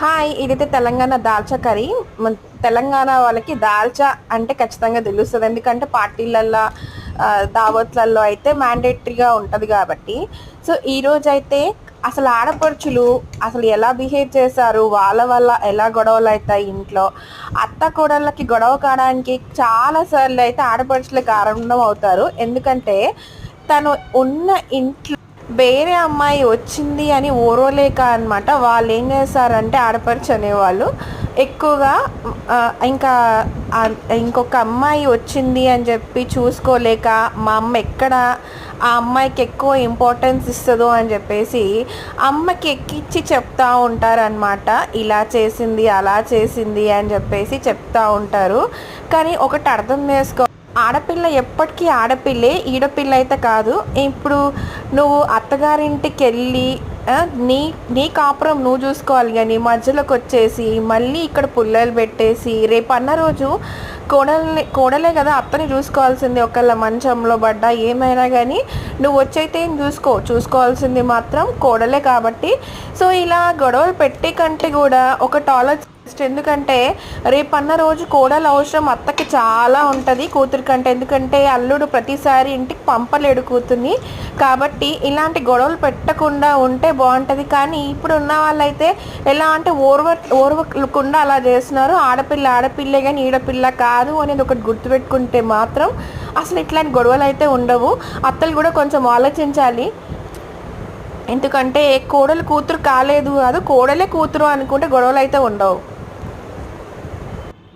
Hi! ఇదైతే Telangana dalcha curry. Telangana వాళ్ళకి దాల్చా అంటే ఖచ్చితంగా తెలుస్తది. ఎందుకంటే పార్టీలల్లా దావత్‌లల్లో అయితే మ్యాండేటరీగా ఉంటది గాబట్టి. సో, ఈరోజైతే అసలు ఆడపడుచులు అసలు ఎలా బిహేవ్ చేశారు? వాళ్ళ వల్ల ఎలా గొడవలైతాయి ఇంట్లో? అత్త, కోడళ్ళకి గొడవ కాడానికి చాలా సార్లయితే ఆడపడుచులే కారణం అవుతారు. ఎందుకంటే తను ఉన్న ఇంట్లో వేరే అమ్మాయి వచ్చింది అని ఓర్వలేక అనమాట వాళ్ళేం చేస్తారంటే ఆడపడుచు అనేవాళ్ళు ఎక్కువగా ఇంకా ఇంకొక అమ్మాయి వచ్చింది అని చెప్పి చూసుకోలేక మా అమ్మ ఎక్కడ ఆ అమ్మాయికి ఎక్కువ ఇంపార్టెన్స్ ఇస్తుందో అని చెప్పేసి అమ్మకి ఎక్కిచ్చి చెప్తా ఉంటారనమాట. ఇలా చేసింది అలా చేసింది అని చెప్పేసి చెప్తా ఉంటారు. కానీ ఒకటి అర్థం చేసుకో, ఆడపిల్ల ఎప్పటికీ ఆడపిల్లే, ఈడపిల్ల అయితే కాదు. ఇప్పుడు నువ్వు అత్తగారింటికి వెళ్ళి నీ నీ కాపురం నువ్వు చూసుకోవాలి, కానీ మధ్యలోకి వచ్చేసి మళ్ళీ ఇక్కడ పుల్లలు పెట్టేసి రేపు అన్న రోజు కోడలే కదా అత్తని చూసుకోవాల్సింది. ఒకళ్ళ మంచంలో పడ్డా ఏమైనా కానీ నువ్వు వచ్చైతే ఏం చూసుకోవాల్సింది మాత్రం కోడలే కాబట్టి. సో ఇలా గొడవలు పెట్టే కంటే కూడా ఒకటి ఆలోచన. ఎందుకంటే రేపన్న రోజు కోడలు అవసరం అత్తకి చాలా ఉంటుంది కూతురి కంటే. ఎందుకంటే అల్లుడు ప్రతిసారి ఇంటికి పంపలేడు కూతుర్ని. కాబట్టి ఇలాంటి గొడవలు పెట్టకుండా ఉంటే బాగుంటుంది. కానీ ఇప్పుడు ఉన్న వాళ్ళైతే ఎలా అంటే ఓర్వకుండా అలా చేస్తున్నారు. ఆడపిల్లే కానీ ఈడపిల్ల కాదు అనేది ఒకటి గుర్తుపెట్టుకుంటే మాత్రం అసలు ఇట్లాంటి గొడవలు అయితే ఉండవు. అత్తలు కూడా కొంచెం ఆలోచించాలి. ఎందుకంటే కోడలు కూతురు కాలేదు, కోడలే కూతురు అనుకుంటే గొడవలు అయితే ఉండవు.